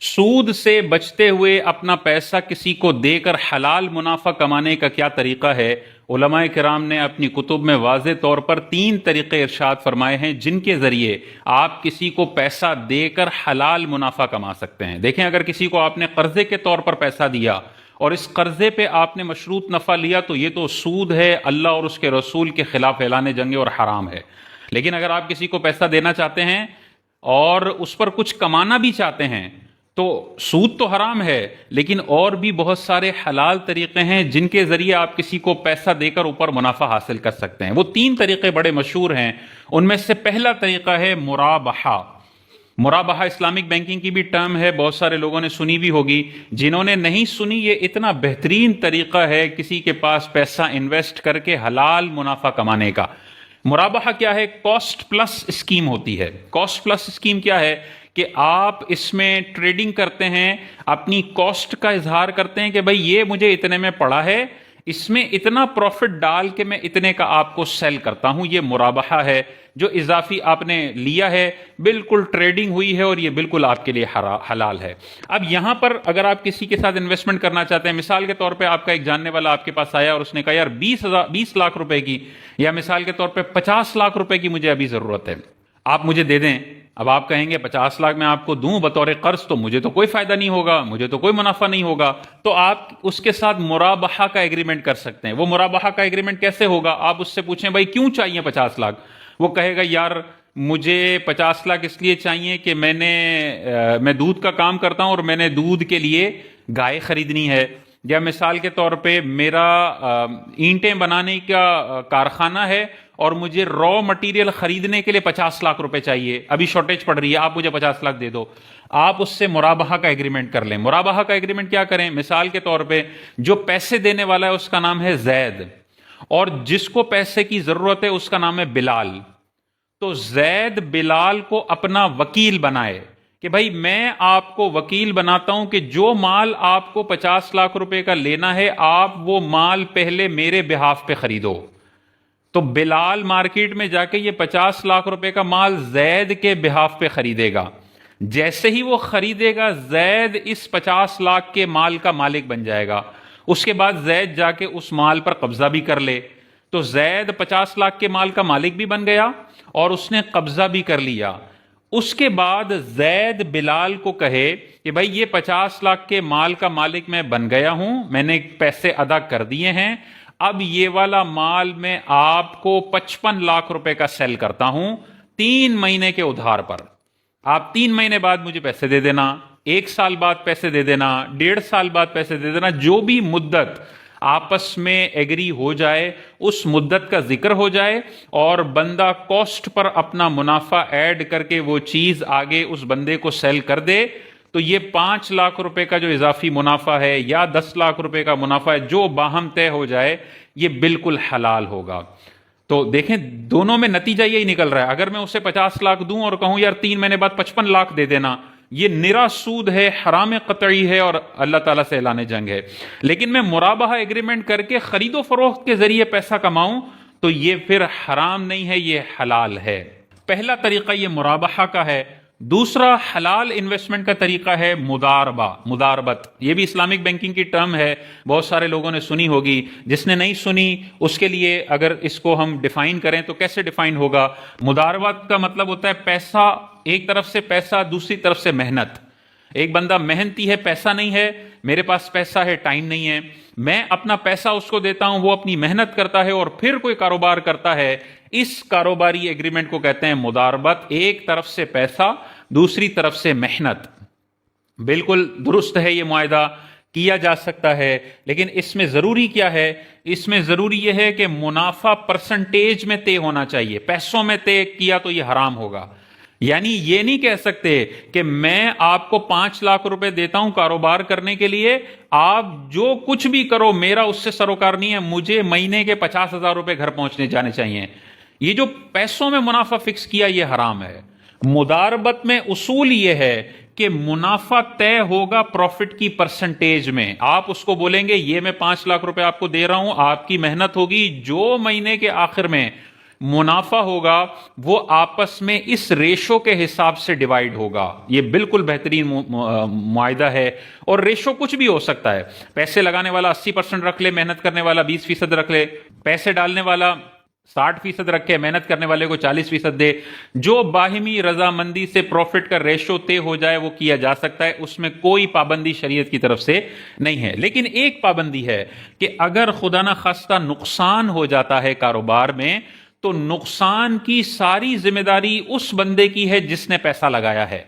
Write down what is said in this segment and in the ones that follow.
سود سے بچتے ہوئے اپنا پیسہ کسی کو دے کر حلال منافع کمانے کا کیا طریقہ ہے؟ علماء کرام نے اپنی کتب میں واضح طور پر 3 طریقے ارشاد فرمائے ہیں جن کے ذریعے آپ کسی کو پیسہ دے کر حلال منافع کما سکتے ہیں۔ دیکھیں، اگر کسی کو آپ نے قرضے کے طور پر پیسہ دیا اور اس قرضے پہ آپ نے مشروط نفع لیا تو یہ تو سود ہے، اللہ اور اس کے رسول کے خلاف اعلان جنگ اور حرام ہے۔ لیکن اگر آپ کسی کو پیسہ دینا چاہتے ہیں اور اس پر کچھ کمانا بھی چاہتے ہیں تو سود تو حرام ہے، لیکن اور بھی بہت سارے حلال طریقے ہیں جن کے ذریعے آپ کسی کو پیسہ دے کر اوپر منافع حاصل کر سکتے ہیں۔ وہ 3 طریقے بڑے مشہور ہیں۔ ان میں سے پہلا طریقہ ہے مرابحہ۔ مرابحہ اسلامک بینکنگ کی بھی ٹرم ہے، بہت سارے لوگوں نے سنی بھی ہوگی۔ جنہوں نے نہیں سنی، یہ اتنا بہترین طریقہ ہے کسی کے پاس پیسہ انویسٹ کر کے حلال منافع کمانے کا۔ مرابحہ کیا ہے؟ کاسٹ پلس اسکیم ہوتی ہے۔ کاسٹ پلس اسکیم کیا ہے کہ آپ اس میں ٹریڈنگ کرتے ہیں، اپنی کاسٹ کا اظہار کرتے ہیں کہ بھئی یہ مجھے اتنے میں پڑا ہے، اس میں اتنا پروفٹ ڈال کے میں اتنے کا آپ کو سیل کرتا ہوں۔ یہ مرابحہ ہے، جو اضافی آپ نے لیا ہے، بالکل ٹریڈنگ ہوئی ہے اور یہ بالکل آپ کے لیے حلال ہے۔ اب یہاں پر اگر آپ کسی کے ساتھ انویسٹمنٹ کرنا چاہتے ہیں، مثال کے طور پہ آپ کا ایک جاننے والا آپ کے پاس آیا اور اس نے کہا یار 20 لاکھ روپے کی، یا مثال کے طور پہ 50 لاکھ روپے کی مجھے ابھی ضرورت ہے، آپ مجھے دے دیں۔ اب آپ کہیں گے 50 لاکھ میں آپ کو دوں بطور قرض تو مجھے تو کوئی فائدہ نہیں ہوگا، مجھے تو کوئی منافع نہیں ہوگا، تو آپ اس کے ساتھ مرابحہ کا ایگریمنٹ کر سکتے ہیں۔ وہ مرابحہ کا ایگریمنٹ کیسے ہوگا؟ آپ اس سے پوچھیں بھائی کیوں چاہیے 50 لاکھ؟ وہ کہے گا یار مجھے 50 لاکھ اس لیے چاہیے کہ میں دودھ کا کام کرتا ہوں اور میں نے دودھ کے لیے گائے خریدنی ہے، یا مثال کے طور پہ میرا اینٹیں بنانے کا کارخانہ ہے اور مجھے را مٹیریل خریدنے کے لیے 50 لاکھ روپے چاہیے، ابھی شارٹیج پڑ رہی ہے، آپ مجھے 50 لاکھ دے دو۔ آپ اس سے مرابحہ کا ایگریمنٹ کر لیں۔ مرابحہ کا ایگریمنٹ کیا کریں؟ مثال کے طور پہ جو پیسے دینے والا ہے اس کا نام ہے زید، اور جس کو پیسے کی ضرورت ہے اس کا نام ہے بلال۔ تو زید بلال کو اپنا وکیل بنائے کہ بھائی میں آپ کو وکیل بناتا ہوں کہ جو مال آپ کو 50 لاکھ روپے کا لینا ہے، آپ وہ مال پہلے میرے بہاف پہ خریدو۔ تو بلال مارکیٹ میں جا کے یہ 50 لاکھ روپے کا مال زید کے بہاف پہ خریدے گا۔ جیسے ہی وہ خریدے گا، زید اس 50 لاکھ کے مال کا مالک بن جائے گا۔ اس کے بعد زید جا کے اس مال پر قبضہ بھی کر لے، تو زید 50 لاکھ کے مال کا مالک بھی بن گیا اور اس نے قبضہ بھی کر لیا۔ اس کے بعد زید بلال کو کہے کہ بھائی یہ 50 لاکھ کے مال کا مالک میں بن گیا ہوں، میں نے پیسے ادا کر دیے ہیں، اب یہ والا مال میں آپ کو 55 لاکھ روپے کا سیل کرتا ہوں 3 مہینے کے ادھار پر۔ آپ 3 مہینے بعد مجھے پیسے دے دینا، 1 سال بعد پیسے دے دینا، 1.5 سال بعد پیسے دے دینا، جو بھی مدت آپس میں ایگری ہو جائے اس مدت کا ذکر ہو جائے، اور بندہ کاسٹ پر اپنا منافع ایڈ کر کے وہ چیز آگے اس بندے کو سیل کر دے، تو یہ 5 لاکھ روپے کا جو اضافی منافع ہے یا 10 لاکھ روپے کا منافع ہے، جو باہم طے ہو جائے، یہ بالکل حلال ہوگا۔ تو دیکھیں دونوں میں نتیجہ یہی نکل رہا ہے۔ اگر میں اسے 50 لاکھ دوں اور کہوں یار 3 مہینے بعد 55 لاکھ دے دینا، یہ نرا سود ہے، حرام قطعی ہے اور اللہ تعالیٰ سے اعلان جنگ ہے۔ لیکن میں مرابحہ ایگریمنٹ کر کے خرید و فروخت کے ذریعے پیسہ کماؤں تو یہ پھر حرام نہیں ہے، یہ حلال ہے۔ پہلا طریقہ یہ مرابحہ کا ہے۔ دوسرا حلال انویسٹمنٹ کا طریقہ ہے مداربت۔ یہ بھی اسلامک بینکنگ کی ٹرم ہے، بہت سارے لوگوں نے سنی ہوگی۔ جس نے نہیں سنی اس کے لیے اگر اس کو ہم ڈیفائن کریں تو کیسے ڈیفائن ہوگا؟ مداربت کا مطلب ہوتا ہے پیسہ، ایک طرف سے پیسہ، دوسری طرف سے محنت۔ ایک بندہ محنتی ہے، پیسہ نہیں ہے، میرے پاس پیسہ ہے، ٹائم نہیں ہے، میں اپنا پیسہ اس کو دیتا ہوں، وہ اپنی محنت کرتا ہے اور پھر کوئی کاروبار کرتا ہے۔ اس کاروباری ایگریمنٹ کو کہتے ہیں مداربت۔ ایک طرف سے پیسہ، دوسری طرف سے محنت۔ بالکل درست ہے، یہ معاہدہ کیا جا سکتا ہے، لیکن اس میں ضروری کیا ہے؟ اس میں ضروری یہ ہے کہ منافع پرسنٹیج میں طے ہونا چاہیے۔ پیسوں میں طے کیا تو یہ حرام ہوگا۔ یعنی یہ نہیں کہہ سکتے کہ میں آپ کو 5 لاکھ روپے دیتا ہوں کاروبار کرنے کے لیے، آپ جو کچھ بھی کرو میرا اس سے سروکار نہیں ہے، مجھے مہینے کے 50,000 روپے گھر پہنچنے جانے چاہیے۔ یہ جو پیسوں میں منافع فکس کیا یہ حرام ہے۔ مداربت میں اصول یہ ہے کہ منافع طے ہوگا پروفٹ کی پرسنٹیج میں۔ آپ اس کو بولیں گے یہ میں 5 لاکھ روپے آپ کو دے رہا ہوں، آپ کی محنت ہوگی، جو مہینے کے آخر میں منافع ہوگا وہ آپس میں اس ریشو کے حساب سے ڈیوائیڈ ہوگا. یہ بالکل بہترین معاہدہ ہے. اور ریشو کچھ بھی ہو سکتا ہے. پیسے لگانے والا 80% رکھ لے, محنت کرنے والا 20% رکھ لے, پیسے ڈالنے والا 60% رکھے, محنت کرنے والے کو 40% دے. جو باہمی رضامندی سے پروفٹ کا ریشو طے ہو جائے وہ کیا جا سکتا ہے, اس میں کوئی پابندی شریعت کی طرف سے نہیں ہے. لیکن ایک پابندی ہے کہ اگر خدا نہ خواستہ نقصان ہو جاتا ہے کاروبار میں, تو نقصان کی ساری ذمہ داری اس بندے کی ہے جس نے پیسہ لگایا ہے.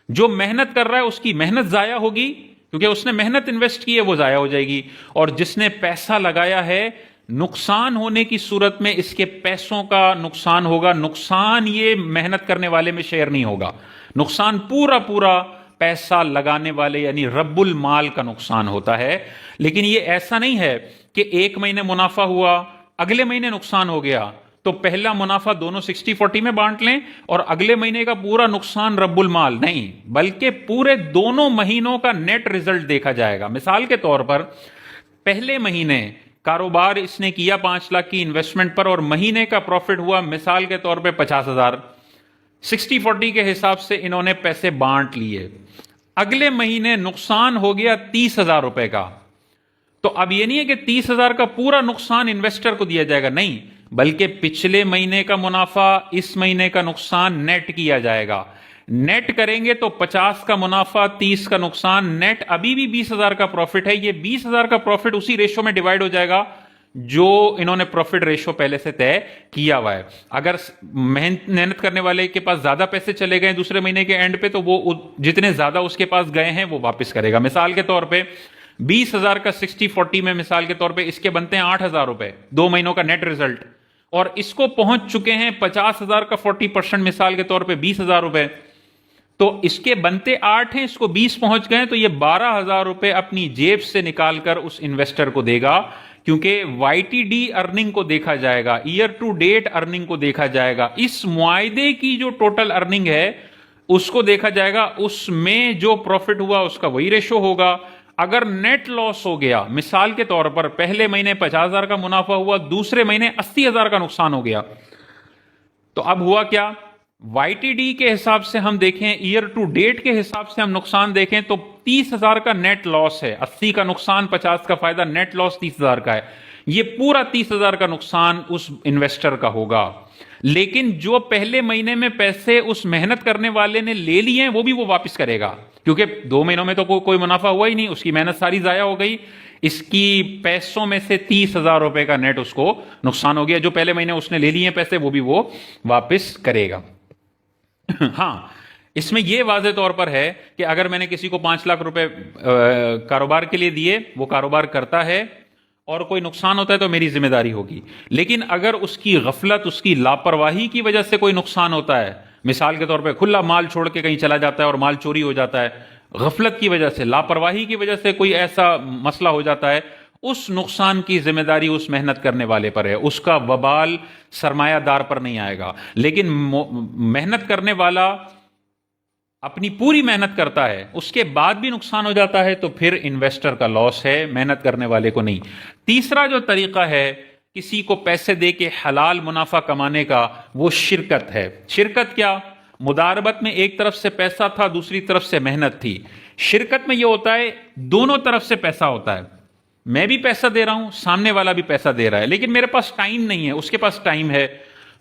جو محنت کر رہا ہے اس کی محنت ضائع ہوگی, کیونکہ اس نے محنت انویسٹ کی ہے, وہ ضائع ہو جائے گی. اور جس نے پیسہ لگایا ہے, نقصان ہونے کی صورت میں اس کے پیسوں کا نقصان ہوگا. نقصان یہ محنت کرنے والے میں شیئر نہیں ہوگا, نقصان پورا پورا پیسہ لگانے والے یعنی رب المال کا نقصان ہوتا ہے. لیکن یہ ایسا نہیں ہے کہ ایک مہینے منافع ہوا, اگلے مہینے نقصان ہو گیا, تو پہلا منافع دونوں 60-40 میں بانٹ لیں اور اگلے مہینے کا پورا نقصان رب المال. نہیں, بلکہ پورے دونوں مہینوں کا نیٹ ریزلٹ دیکھا جائے گا. مثال کے طور پر پہلے مہینے کاروبار اس نے کیا 5 لاکھ کی انویسٹمنٹ پر, اور مہینے کا پروفٹ ہوا مثال کے طور پہ 50,000. 60-40 کے حساب سے انہوں نے پیسے بانٹ لیے. اگلے مہینے نقصان ہو گیا 30,000 روپے کا. تو اب یہ نہیں ہے کہ 30,000 کا پورا نقصان انویسٹر کو دیا جائے گا, نہیں, بلکہ پچھلے مہینے کا منافع اس مہینے کا نقصان نیٹ کیا جائے گا. نیٹ کریں گے تو 50 کا منافع 30 کا نقصان, نیٹ ابھی بھی 20,000 کا پروفٹ ہے. یہ 20,000 کا پروفٹ اسی ریشو میں ڈیوائیڈ ہو جائے گا جو انہوں نے پروفٹ ریشو پہلے سے طے کیا ہوا ہے. اگر محنت کرنے والے کے پاس زیادہ پیسے چلے گئے دوسرے مہینے کے اینڈ پہ, تو وہ جتنے زیادہ اس کے پاس گئے ہیں وہ واپس کرے گا. مثال کے طور پہ 20,000 کا 60-40 میں مثال کے طور پہ اس کے بنتے ہیں 8,000 روپے 2 مہینوں کا نیٹ ریزلٹ, اور اس کو پہنچ چکے ہیں 50,000 کا 40% مثال کے طور پہ 20,000 روپے. تو اس کے بنتے 8 ہیں, اس کو 20 پہنچ گئے, تو یہ 12,000 روپے اپنی جیب سے نکال کر اس انویسٹر کو دے گا, کیونکہ وائی ٹی ڈی ارننگ کو دیکھا جائے گا, ایئر ٹو ڈیٹ ارننگ کو دیکھا جائے گا, اس معاہدے کی جو ٹوٹل ارننگ ہے اس کو دیکھا جائے گا, اس میں جو پروفٹ ہوا اس کا وہی ریشو ہوگا. اگر نیٹ لاس ہو گیا, مثال کے طور پر پہلے مہینے 50,000 کا منافع ہوا, دوسرے مہینے 80,000 کا نقصان ہو گیا, تو اب ہوا کیا, وائی ٹی ڈی کے حساب سے ہم دیکھیں, ایئر ٹو ڈیٹ کے حساب سے ہم نقصان دیکھیں تو 30,000 کا نیٹ لاس ہے, 80 کا نقصان 50 کا فائدہ, نیٹ لاس 30,000 کا ہے. یہ پورا 30,000 کا نقصان اس انویسٹر کا ہوگا. لیکن جو پہلے مہینے میں پیسے اس محنت کرنے والے نے لے لیے ہیں وہ بھی وہ واپس کرے گا, کیونکہ 2 مہینوں میں تو کوئی منافع ہوا ہی نہیں, اس کی محنت ساری ضائع ہو گئی. اس کی پیسوں میں سے 30,000 روپے کا نیٹ اس کو نقصان ہو گیا. جو پہلے مہینے اس نے لے لیے ہیں پیسے وہ بھی وہ واپس کرے گا. ہاں, اس میں یہ واضح طور پر ہے کہ اگر میں نے کسی کو 5 لاکھ روپے کاروبار کے لیے دیے, وہ کاروبار کرتا ہے اور کوئی نقصان ہوتا ہے تو میری ذمہ داری ہوگی. لیکن اگر اس کی غفلت, اس کی لاپرواہی کی وجہ سے کوئی نقصان ہوتا ہے, مثال کے طور پہ کھلا مال چھوڑ کے کہیں چلا جاتا ہے اور مال چوری ہو جاتا ہے, غفلت کی وجہ سے, لاپرواہی کی وجہ سے کوئی ایسا مسئلہ ہو جاتا ہے, اس نقصان کی ذمہ داری اس محنت کرنے والے پر ہے, اس کا وبال سرمایہ دار پر نہیں آئے گا. لیکن محنت کرنے والا اپنی پوری محنت کرتا ہے, اس کے بعد بھی نقصان ہو جاتا ہے تو پھر انویسٹر کا لاس ہے, محنت کرنے والے کو نہیں. تیسرا جو طریقہ ہے کسی کو پیسے دے کے حلال منافع کمانے کا, وہ شرکت ہے. شرکت کیا, مداربت میں ایک طرف سے پیسہ تھا, دوسری طرف سے محنت تھی. شرکت میں یہ ہوتا ہے دونوں طرف سے پیسہ ہوتا ہے, میں بھی پیسہ دے رہا ہوں, سامنے والا بھی پیسہ دے رہا ہے, لیکن میرے پاس ٹائم نہیں ہے, اس کے پاس ٹائم ہے.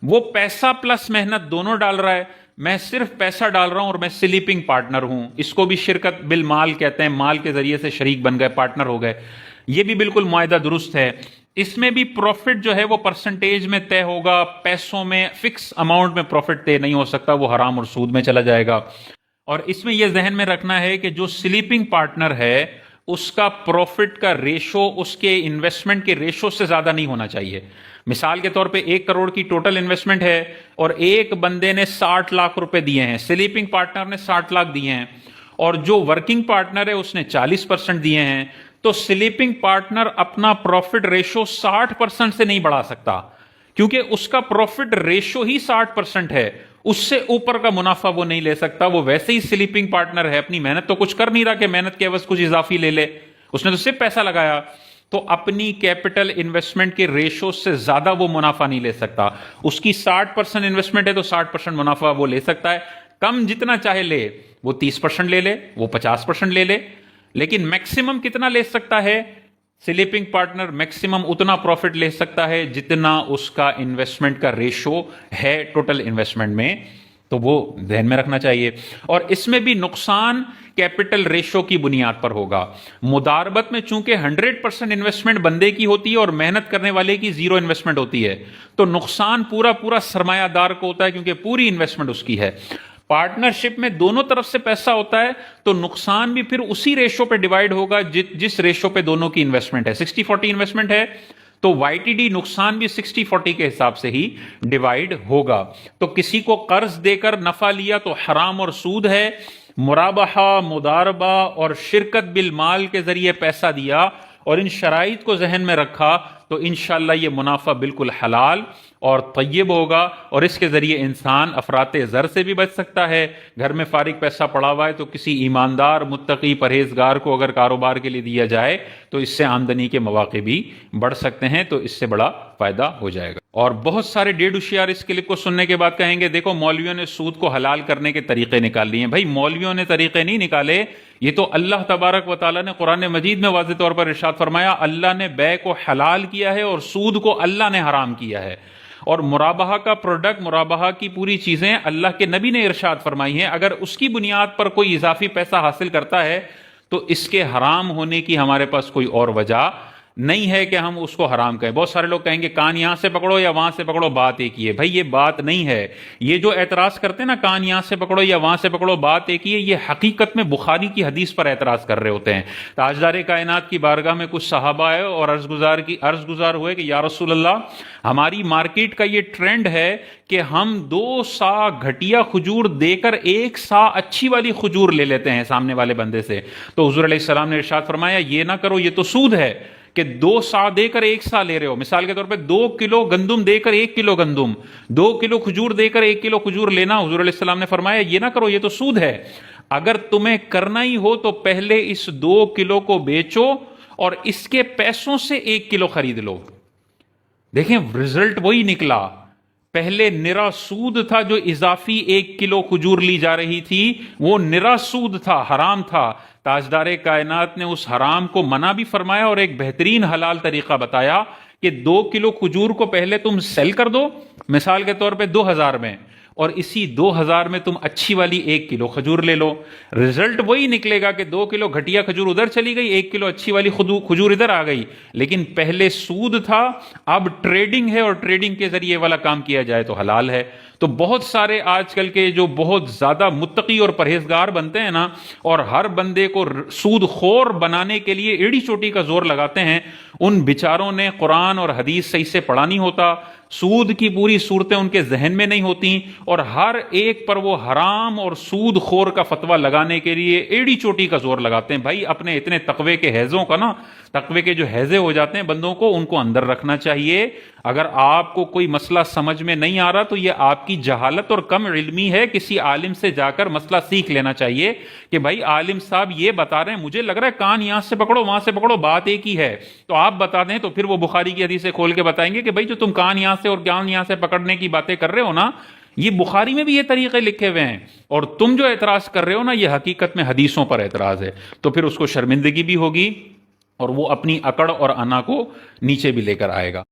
وہ پیسہ پلس محنت دونوں ڈال رہا ہے, میں صرف پیسہ ڈال رہا ہوں اور میں سلیپنگ پارٹنر ہوں. اس کو بھی شرکت بالمال کہتے ہیں, مال کے ذریعے سے شریک بن گئے, پارٹنر ہو گئے. یہ بھی بالکل معاہدہ درست ہے. اس میں بھی پروفٹ جو ہے وہ پرسنٹیج میں طے ہوگا, پیسوں میں فکس اماؤنٹ میں پروفٹ طے نہیں ہو سکتا, وہ حرام اور سود میں چلا جائے گا. اور اس میں یہ ذہن میں رکھنا ہے کہ جو سلیپنگ پارٹنر ہے اس کا پروفٹ کا ریشو اس کے انویسٹمنٹ کے ریشو سے زیادہ نہیں ہونا چاہیے. مثال کے طور پہ 1 کروڑ کی ٹوٹل انویسٹمنٹ ہے اور ایک بندے نے 60 لاکھ روپے دیے ہیں, سلیپنگ پارٹنر نے 60 لاکھ دیے ہیں, اور جو ورکنگ پارٹنر ہے اس نے 40% دیے ہیں, تو سلیپنگ پارٹنر اپنا پروفٹ ریشو 60% سے نہیں بڑھا سکتا, کیونکہ اس کا پروفٹ ریشو ہی 60% ہے. اس سے اوپر کا منافع وہ نہیں لے سکتا. وہ ویسے ہی سلیپنگ پارٹنر ہے, اپنی محنت تو کچھ کر نہیں رہا کہ محنت کے عوض کچھ اضافی لے لے, اس نے تو صرف پیسہ لگایا. تو اپنی کیپٹل انویسٹمنٹ کے ریشو سے زیادہ وہ منافع نہیں لے سکتا. اس کی 60% انویسٹمنٹ ہے تو 60% منافع وہ لے سکتا ہے. کم جتنا چاہے لے, وہ 30% لے لے, وہ 50% لے لے, لیکن میکسیمم کتنا لے سکتا ہے سلیپنگ پارٹنر؟ میکسیمم اتنا پروفٹ لے سکتا ہے جتنا اس کا انویسٹمنٹ کا ریشو ہے ٹوٹل انویسٹمنٹ میں. تو وہ ذہن میں رکھنا چاہیے. اور اس میں بھی نقصان کیپٹل ریشو کی بنیاد پر ہوگا. مداربت میں چونکہ 100% انویسٹمنٹ بندے کی ہوتی ہے اور محنت کرنے والے کی 0 انویسٹمنٹ ہوتی ہے, تو نقصان پورا سرمایہ دار کو ہوتا ہے کیونکہ پوری انویسٹمنٹ اس کی ہے. پارٹنرشپ میں دونوں طرف سے پیسہ ہوتا ہے تو نقصان بھی پھر اسی ریشو پہ ڈیوائیڈ ہوگا جس ریشو پہ دونوں کی انویسٹمنٹ ہے. 60-40 انویسٹمنٹ ہے تو وائی ٹی ڈی نقصان بھی 60-40 کے حساب سے ہی ڈیوائیڈ ہوگا. تو کسی کو قرض دے کر نفع لیا تو حرام اور سود ہے. مرابحہ, مداربہ اور شرکت بالمال کے ذریعے پیسہ دیا اور ان شرائط کو ذہن میں رکھا تو انشاءاللہ یہ منافع بالکل حلال اور طیب ہوگا, اور اس کے ذریعے انسان افراط زر سے بھی بچ سکتا ہے. گھر میں فارغ پیسہ پڑا ہوا ہے تو کسی ایماندار, متقی, پرہیزگار کو اگر کاروبار کے لیے دیا جائے تو اس سے آمدنی کے مواقع بھی بڑھ سکتے ہیں, تو اس سے بڑا فائدہ ہو جائے گا. اور بہت سارے ڈیڑھ ہوشیار اس کلپ کو سننے کے بعد کہیں گے دیکھو مولویوں نے سود کو حلال کرنے کے طریقے نکال لیے ہیں. بھائی مولویوں نے طریقے نہیں نکالے, یہ تو اللہ تبارک و تعالیٰ نے قرآن مجید میں واضح طور پر ارشاد فرمایا اللہ نے بے کو حلال کیا ہے اور سود کو اللہ نے حرام کیا ہے. اور مرابحہ کا پروڈکٹ, مرابحہ کی پوری چیزیں اللہ کے نبی نے ارشاد فرمائی ہیں. اگر اس کی بنیاد پر کوئی اضافی پیسہ حاصل کرتا ہے تو اس کے حرام ہونے کی ہمارے پاس کوئی اور وجہ نہیں ہے کہ ہم اس کو حرام کہیں. بہت سارے لوگ کہیں گے کان یہاں سے پکڑو یا وہاں سے پکڑو, بات ایک ہی ہے. بھائی یہ بات نہیں ہے. یہ جو اعتراض کرتے ہیں نا کان یہاں سے پکڑو یا وہاں سے پکڑو, بات ایک ہی ہے. یہ حقیقت میں بخاری کی حدیث پر اعتراض کر رہے ہوتے ہیں. تاجدار کائنات کی بارگاہ میں کچھ صحابہ آئے اور عرض گزار ہوئے کہ یا رسول اللہ ہماری مارکیٹ کا یہ ٹرینڈ ہے کہ ہم 2 سا گھٹیا کھجور دے کر 1 سا اچھی والی کھجور لے لیتے ہیں سامنے والے بندے سے. تو حضور علیہ السلام نے ارشاد فرمایا یہ نہ کرو, یہ تو سود ہے کہ 2 سا دے کر 1 سا لے رہے ہو. مثال کے طور پہ 2 کلو گندم دے کر 1 کلو گندم, 2 کلو کھجور دے کر 1 کلو کھجور لینا. حضور علیہ السلام نے فرمایا یہ نہ کرو, یہ تو سود ہے. اگر تمہیں کرنا ہی ہو تو پہلے اس 2 کلو کو بیچو اور اس کے پیسوں سے 1 کلو خرید لو. دیکھیں رزلٹ وہی نکلا. پہلے نرا سود تھا, جو اضافی 1 کلو کھجور لی جا رہی تھی وہ نرا سود تھا, حرام تھا. تاجدار کائنات نے اس حرام کو منع بھی فرمایا اور ایک بہترین حلال طریقہ بتایا کہ 2 کلو کھجور کو پہلے تم سیل کر دو, مثال کے طور پہ 2000 میں, اور اسی 2000 میں تم اچھی والی 1 کلو کھجور لے لو. رزلٹ وہی نکلے گا کہ 2 کلو گھٹیا کھجور ادھر چلی گئی, 1 کلو اچھی والی کھجور ادھر آ گئی. لیکن پہلے سود تھا, اب ٹریڈنگ ہے اور ٹریڈنگ کے ذریعے والا کام کیا جائے تو حلال ہے. تو بہت سارے آج کل کے جو بہت زیادہ متقی اور پرہیزگار بنتے ہیں نا, اور ہر بندے کو سود خور بنانے کے لیے ایڑی چوٹی کا زور لگاتے ہیں, ان بیچاروں نے قرآن اور حدیث صحیح سے پڑھا نہیں ہوتا. سود کی پوری صورتیں ان کے ذہن میں نہیں ہوتی اور ہر ایک پر وہ حرام اور سود خور کا فتویٰ لگانے کے لیے ایڑی چوٹی کا زور لگاتے ہیں. بھائی اپنے اتنے تقوی کے حیضوں کا نا, تقوی کے جو حیضے ہو جاتے ہیں بندوں کو, ان کو اندر رکھنا چاہیے. اگر آپ کو کوئی مسئلہ سمجھ میں نہیں آ رہا تو یہ آپ کی جہالت اور کم علمی ہے. کسی عالم سے جا کر مسئلہ سیکھ لینا چاہیے کہ بھائی عالم صاحب یہ بتا رہے ہیں, مجھے لگ رہا ہے کان یہاں سے پکڑو وہاں سے پکڑو, بات ایک ہی ہے. تو آپ بتا دیں تو پھر وہ بخاری کی حدیث سے کھول کے بتائیں گے کہ بھائی جو تم کان یہاں سے اور کان یہاں سے پکڑنے کی باتیں کر رہے ہو نا, یہ بخاری میں بھی یہ طریقے لکھے ہوئے ہیں, اور تم جو اعتراض کر رہے ہو نا یہ حقیقت میں حدیثوں پر اعتراض ہے. تو پھر اس کو شرمندگی بھی ہوگی اور وہ اپنی اکڑ اور انا کو نیچے بھی لے کر آئے گا.